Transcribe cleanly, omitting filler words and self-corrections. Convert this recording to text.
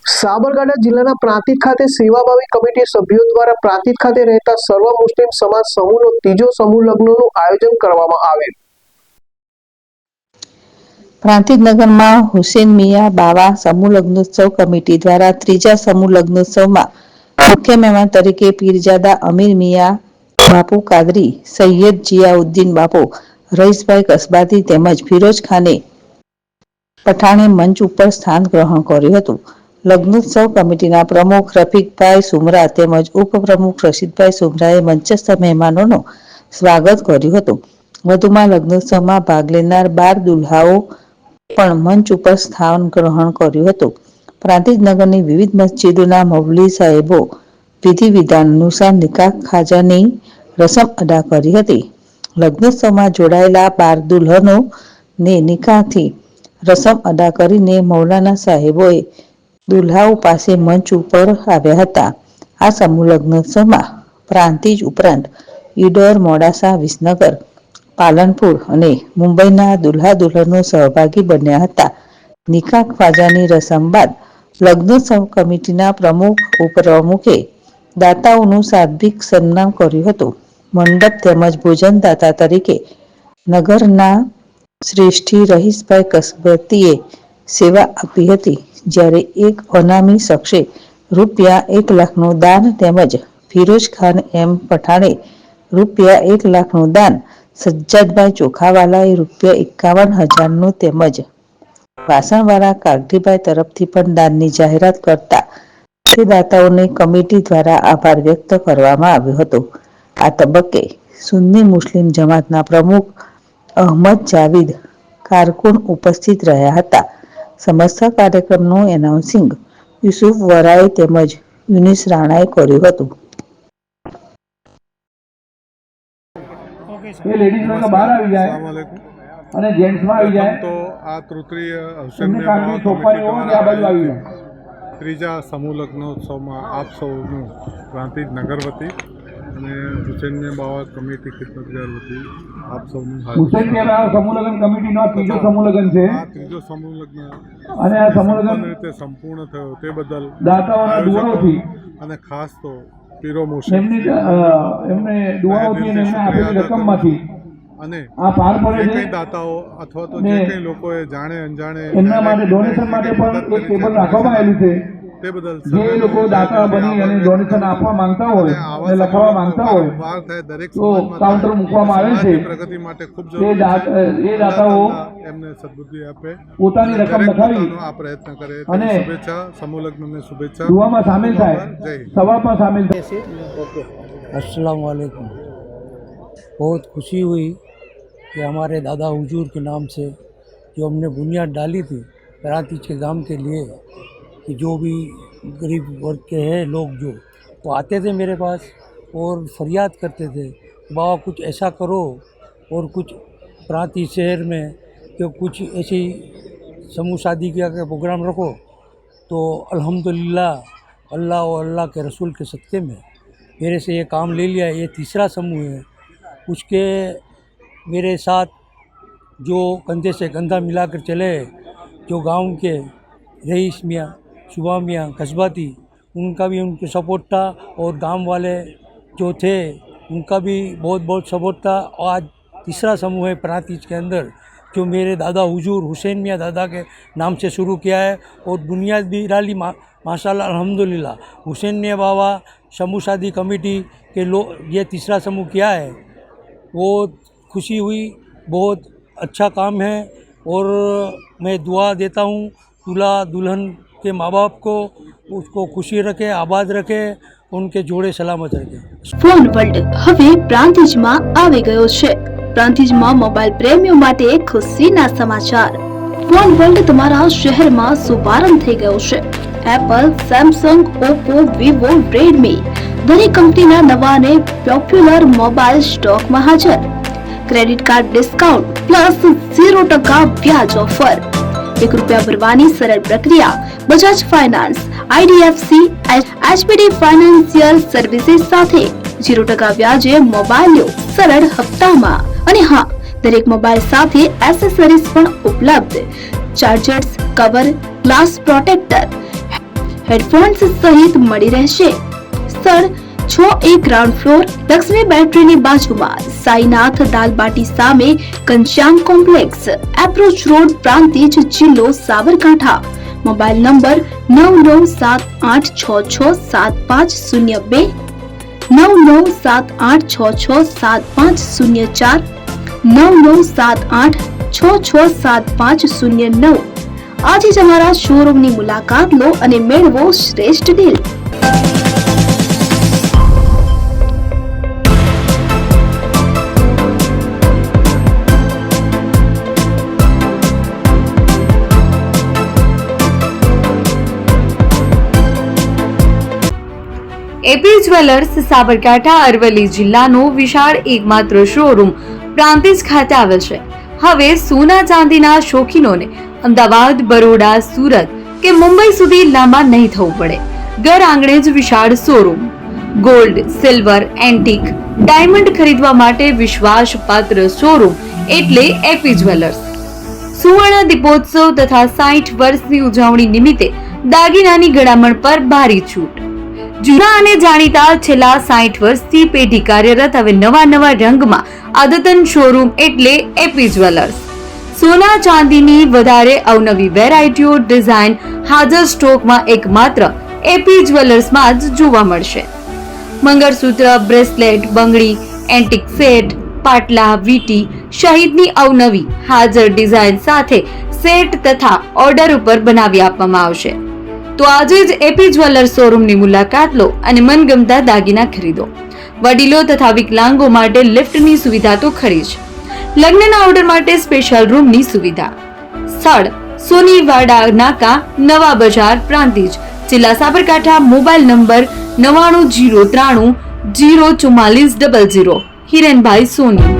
સાબરકાંઠા જિલ્લાના પ્રાંતિજ ખાતે સેવાભાવી કમિટી સભ્યો દ્વારા પ્રાંતિજ ખાતે રહેતા સર્વ મુસ્લિમ સમાજ સમૂહનો ત્રીજો સમૂહ લગ્નનું આયોજન કરવામાં આવ્યું. પ્રાંતિજ નગરમાં હુસેન મિયા બાવા સમૂહ લગ્નોત્સવ કમિટી દ્વારા ત્રીજા સમૂહ લગ્નોત્સવમાં મુખ્ય મહેમાન તરીકે પીરજાદા અમીર મિયા બાપુ કાદરી, સૈયદ જિયાઉદ્દીન બાપુ, રઈસભાઈ કસબાતી તેમજ ફિરોજ ખાને પઠાણે મંચ ઉપર સ્થાન ગ્રહણ કર્યું હતું. લગ્નોત્સવ કમિટીના પ્રમુખ રફીકભાઈ સુમરા તેમજ ઉપપ્રમુખ રશીદભાઈ સુમરાએ મંચસ્થ મહેમાનોનું સ્વાગત કર્યું હતું. વધુમાં લગ્નોત્સવમાં ભાગ લેનાર 12 દુલ્હાઓ પણ મંચ ઉપર સ્થાન ગ્રહણ કર્યું હતું. પ્રાંતિજ નગરની વિવિધ મસ્જિદોના મૌલવી સાહેબો વિધિ વિધાન અનુસાર નિકાહ ખાજાની રસમ અદા કરી હતી. લગ્નોત્સવમાં જોડાયેલા 12 દુલ્હનોને નિકાહથી રસમ અદા કરીને મૌલાના સાહેબોએ દુલ્હાઓ પાસે મંચ ઉપર આવ્યા હતા. આ સમૂહ લગ્નોત્સવમાં પ્રાંતિજ ઉપરાંત ઈડર, મોડાસા, વિસનગર, પાલનપુર અને મુંબઈના દુલ્હા દુલ્હનો સહભાગી બન્યા હતા. નિકાહ ખ્વાજાની રસમ બાદ લગ્નોત્સવ કમિટીના પ્રમુખ ઉપપ્રમુખે દાતાઓનું શાબ્દિક સન્માન કર્યું હતું. મંડપ તેમજ ભોજનદાતા તરીકે નગરના શ્રેષ્ઠી રહીસભાઈ કસબતીએ સેવા આપી હતી. જ્યારે એક અનામી શખ્સે ₹1 લાખનું દાન તેમજ ફિરોજ ખાન એમ પઠાણે ₹1 લાખનું દાન, સજ્જાદભાઈ ચોખાવાલાએ ₹51,000નું તેમજ વાસણવાળા કાગડીભાઈ તરફથી પણ દાનની જાહેરાત કરતા તે દાતાઓને કમિટી દ્વારા આભાર વ્યક્ત કરવામાં આવ્યો હતો. આ તબક્કે સુન્ની મુસ્લિમ જમાતના પ્રમુખ અહમદ જાવીદ કારકુન ઉપસ્થિત રહ્યા હતા. સમસ્ત કાર્યક્રમનું એનાઉન્સિંગ યુસુફ વરાએ તેમજ યુનિસ રાણાએ કર્યું હતું. ये लेडीज लोग बाहर आ जाए અને જેન્ટ્સ માં આવી જાય તો આ તૃતીય હુસેન મિયા કમિટી દ્વારા ત્રીજા સમૂહ લગ્નોત્સવમાં આપ સૌનું પ્રાંતિજ નગર વતી અને હુસેન મિયા બાવા કમિટી ખિદમતગાર વતી આપ સૌનું હુસેન મિયા બાવા સમૂહ લગ્ન કમિટીનો ત્રીજો સમૂહ લગ્ન છે. આ ત્રીજો સમૂહ લગ્ન અને આ સમૂહ લગ્ન રીતે સંપૂર્ણ થયો તે બદલ દાતાઓના દુઆઓથી અને ખાસ તો પીરો મોશી એમને દુઆઓથી અને એમને આપેલી રકમમાંથી અને આ પાર પડે છે. કઈ દાતાઓ અથવા તો જે કઈ લોકોએ જાણે અનજાણે એમના માટે ડોનેશન માટે પણ એક ટેબલ રાખવામાં આવેલું છે. તે બદલ જે લોકો દાતા બની અને ડોનેશન આપવા માંગતા હોય અને લખાવવા માંગતા હોય તો કાઉન્ટર મૂકવામાં આવે છે. પ્રગતિ માટે ખૂબ એ દાતાઓ એમને સદબુદ્ધિ આપે, પોતાની રકમ લખાવી આ પ્રયત્ન કરે અને શુભેચ્છા, સમૂહ લગ્નને શુભેચ્છા, દુઆમાં સામેલ થાય, સવારમાં સામેલ થાય. अस्सलाम वालेकुम। बहुत खुशी हुई कि हमारे दादा हुजूर के नाम से जो हमने बुनियाद डाली थी प्रांतिज के गांव के लिए कि जो भी गरीब वर्ग के हैं लोग जो वो आते थे मेरे पास और फरियाद करते थे बाबा कुछ ऐसा करो और कुछ प्रांतिज शहर में कि कुछ ऐसी समूह शादी का प्रोग्राम रखो। तो अल्हम्दुलिल्लाह अल्लाह और अल्लाह के रसूल के सत्ते में मेरे से ये काम ले लिया। ये तीसरा समूह है। उसके मेरे साथ जो कंधे से कंधा मिलाकर चले, जो गांव के रईस मियाँ, शुभा मियाँ, कस्बाती, उनका भी उनके सपोर्ट था और गांव वाले जो थे उनका भी बहुत बहुत सपोर्ट था। और आज तीसरा समूह है प्रांतिज के अंदर जो मेरे दादा हुजूर हुसैन मियाँ दादा के नाम से शुरू किया है और बुनियाद भी डाली माशाल्लाह अल्हम्दुलिल्लाह। हुसैन मियाँ बाबा समूह शादी कमेटी के ये तीसरा समूह किया है, वो खुशी हुई। बहुत अच्छा काम है और मैं दुआ देता हूँ दूल्हा दुल्हन के माँ बाप को, उसको खुशी रखे, आबाद रखे, उनके जोड़े सलामत रखे। ફોન વર્લ્ડ હવે પ્રાંતિજમાં આવી ગયો છે. પ્રાંતિજમાં મોબાઈલ પ્રેમીઓ માટે ખુશીના સમાચાર. ફોન વર્લ્ડ તમારા શહેરમાં શુભારંભ થઈ ગયો છે. Apple, Samsung, Oppo, Vivo, Redmi દરેક કંપનીના નવા અને પોપ્યુલર મોબાઈલ સ્ટોકમાં હાજર. ક્રેડિટ કાર્ડ ડિસ્કાઉન્ટ પ્લસ 0% વ્યાજ ઓફર. ₹1 ભરવાની સરળ પ્રક્રિયા. Bajaj finance, IDFC, HPD financial services સાથે 0% વ્યાજે મોબાઈલ લો સરળ હપ્તામાં. અને હા, દરેક મોબાઈલ સાથે એસેસરીઝ પણ ઉપલબ્ધ. Chargers, cover, glass protractor, headphones સહિત મળી રહેશે. સ્થળ 6A ગ્રાઉન્ડ ફ્લોર, લક્ષ્મી બેટરીની બાજુમાં, સાઈનાથ દાલબાટી સામે, Ghanshyam complex, approach road, Prantij, જિલ્લો સાબરકાંઠા. Mobile number 9978667502, 9978667504, 9978667509. આજે જ અમારા શોરૂમની મુલાકાત લો અને મેળવો શ્રેષ્ઠ deal. AP Jewellers Sabarkantha Aravalli જિલ્લાનો વિશાળ એકમાત્ર શોરૂમ પ્રાંતિજ ખાતે આવેલ છે. હવે સોના ચાંદીના શોખીનોને અમદાવાદ, બરોડા, સુરત કે મુંબઈ સુધી લાંબા નહીં થવું પડે. ઘર આંગણે જ વિશાળ showroom. Gold, silver, antique, diamond ખરીદવા માટે વિશ્વાસપાત્ર શોરૂમ એટલે એપી જ્વેલર્સ. સુવર્ણ દીપોત્સવ તથા 60 વર્ષની ઉજવણી નિમિત્તે દાગીનાની ગળામણ પર ભારી છૂટ. જૂના અને જાણીતા છેલ્લા 60 વર્ષથી પેઢી કાર્યરત હવે નવા રંગમાં અદ્યતન શોરૂમ એટલે એપી જ્વેલર્સ. સોના ચાંદીની વધારે અવનવી વેરાયટીઓ, ડિઝાઇન હાજર સ્ટોકમાં એકમાત્ર એપી જ્વેલર્સમાં જ જોવા મળશે. મંગળસૂત્ર, બ્રેસલેટ, બંગડી, એન્ટિક સેટ, પાટલા, વીટી સહિતની અવનવી હાજર ડિઝાઇન સાથે સેટ તથા ઓર્ડર ઉપર બનાવી આપવામાં આવશે. તો આજે જ એપી જ્વેલર્સ શોરૂમની મુલાકાત લો અને મનગમતા દાગીના ખરીદો. વડીલો તથા વિકલાંગો માટે લિફ્ટની સુવિધા તો ખરી જ. લગ્નના ઓર્ડર માટે સ્પેશિયલ રૂમની સુવિધા. સ્થળ સોનીવાડા નાકા, નવા બજાર, પ્રાંતિજ, જિલ્લા સાબરકાંઠા. Mobile number 9903004400. હિરેનભાઈ સોની.